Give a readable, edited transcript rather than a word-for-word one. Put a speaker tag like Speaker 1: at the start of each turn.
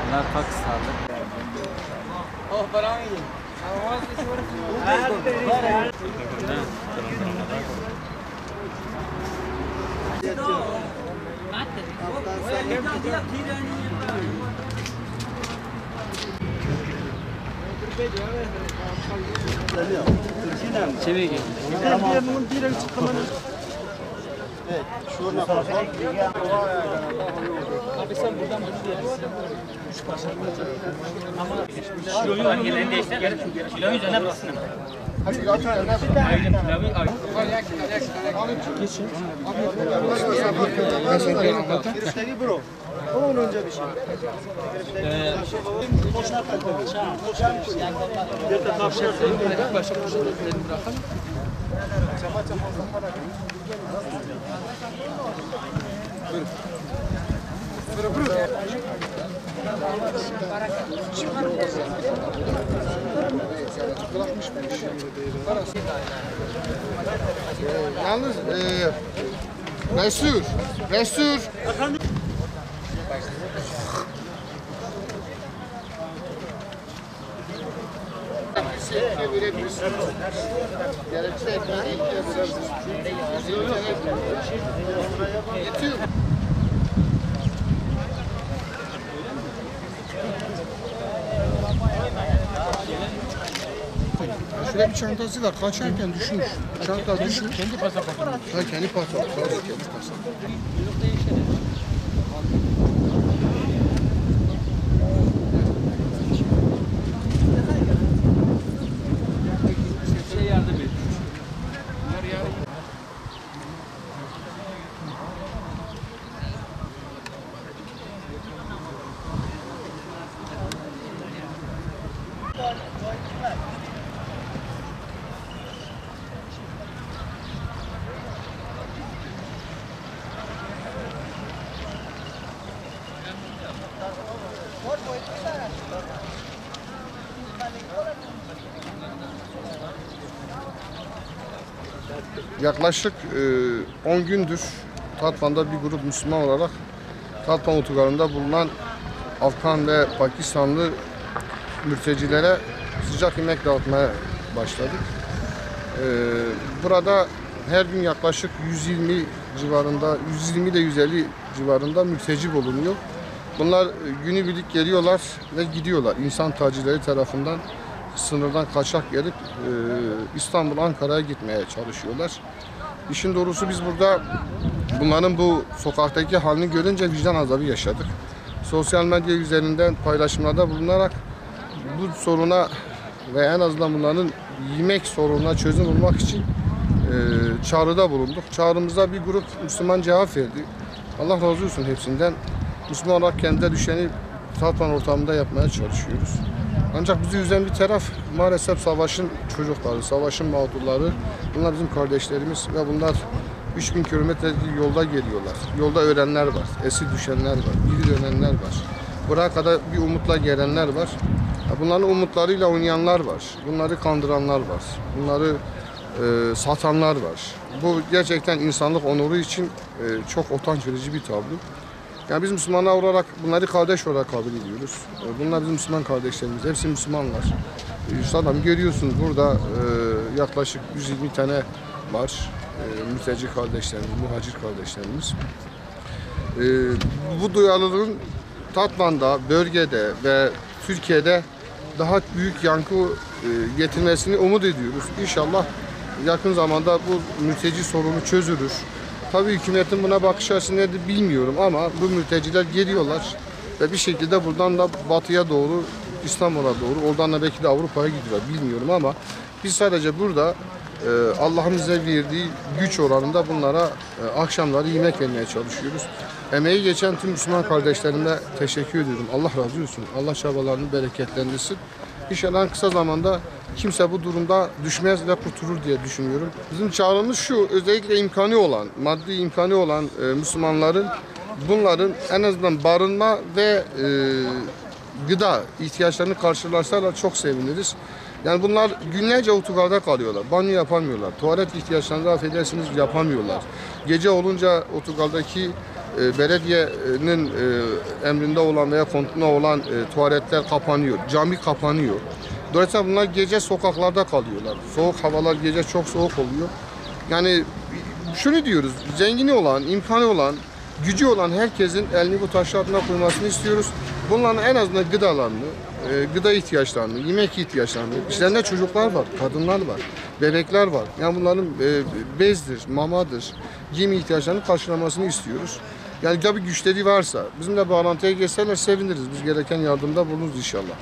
Speaker 1: Bunlar Pakistanlı. Oh, parangi. Çevik. Abi sen buradan kiloyu yerlerinde işte kiloyu üzerine bıraksın. Geçin. Onun önce bir şey. Başka poşetlerini bırakalım.
Speaker 2: Yalnız Resul. Şöyle bir çantası var. Kaçarken düşmüş. Çanta düşmüş. Kendi pasaportu. Ha, kendi pasaportu. Kendi pasaportu.
Speaker 1: Yardım et.
Speaker 2: Yaklaşık 10 gündür Tatvan'da bir grup Müslüman olarak Tatvan otogarında bulunan Afgan ve Pakistanlı mültecilere sıcak yemek dağıtmaya başladık. Burada her gün yaklaşık 120 civarında, 120 ile 150 civarında mülteci bulunuyor. Bunlar günübirlik geliyorlar ve gidiyorlar. İnsan tacirleri tarafından sınırdan kaçak gelip İstanbul, Ankara'ya gitmeye çalışıyorlar. İşin doğrusu biz burada bunların bu sokaktaki halini görünce vicdan azabı yaşadık. Sosyal medya üzerinden paylaşımlarda bulunarak bu soruna ve en azından bunların yemek sorununa çözüm bulmak için çağrıda bulunduk. Çağrımıza bir grup Müslüman cevap verdi. Allah razı olsun hepsinden. Müslüman olarak kendine düşeni Tatvan ortamında yapmaya çalışıyoruz. Ancak bizi üzen bir taraf maalesef savaşın çocukları, savaşın mağdurları. Bunlar bizim kardeşlerimiz ve bunlar 3000 kilometrelik yolda geliyorlar. Yolda ölenler var, esir düşenler var, geri dönenler var. Buraya kadar bir umutla gelenler var. Bunların umutlarıyla oynayanlar var. Bunları kandıranlar var. Bunları satanlar var. Bu gerçekten insanlık onuru için çok utanç verici bir tablo. Yani biz Müslümanlar olarak bunları kardeş olarak kabul ediyoruz. Bunlar bizim Müslüman kardeşlerimiz. Hepsi Müslümanlar. Zaten görüyorsunuz burada yaklaşık 120 tane var. Mülteci kardeşlerimiz, muhacir kardeşlerimiz. Bu duyarlılığın Tatvan'da, bölgede ve Türkiye'de daha büyük yankı getirmesini umut ediyoruz. İnşallah yakın zamanda bu mülteci sorunu çözülür. Tabii hükümetin buna bakış açısı nedir bilmiyorum ama bu mülteciler geliyorlar ve bir şekilde buradan da batıya doğru, İstanbul'a doğru, oradan da belki de Avrupa'ya gidiyorlar bilmiyorum ama biz sadece burada Allah'ın bize verdiği güç oranında bunlara akşamları yemek vermeye çalışıyoruz. Emeği geçen tüm Müslüman kardeşlerime teşekkür ediyorum. Allah razı olsun. Allah çabalarını bereketlendirsin. İnşallah en kısa zamanda kimse bu durumda düşmez ve kurtulur diye düşünüyorum. Bizim çağrımız şu, özellikle imkanı olan, maddi imkanı olan Müslümanların bunların en azından barınma ve gıda ihtiyaçlarını karşılarsalar çok seviniriz. Yani bunlar günlerce otogarda kalıyorlar. Banyo yapamıyorlar. Tuvalet ihtiyaçlarını affedersiniz yapamıyorlar. Gece olunca otogardaki belediyenin emrinde olan veya kontrolünde olan tuvaletler kapanıyor. Cami kapanıyor. Dolayısıyla bunlar gece sokaklarda kalıyorlar. Soğuk havalar gece çok soğuk oluyor. Yani şunu diyoruz, zengini olan, imkanı olan, gücü olan herkesin elini bu taşın altına koymasını istiyoruz. Bunların en azından gıdalarını, gıda ihtiyaçlarını, yemek ihtiyaçlarını, bizlerinde çocuklar var, kadınlar var, bebekler var. Yani bunların bezdir, mamadır, giyim ihtiyaçlarını karşılamasını istiyoruz. Yani tabii güçleri varsa, bizimle bağlantıya geçseler seviniriz. Biz gereken yardımda bulunuruz inşallah.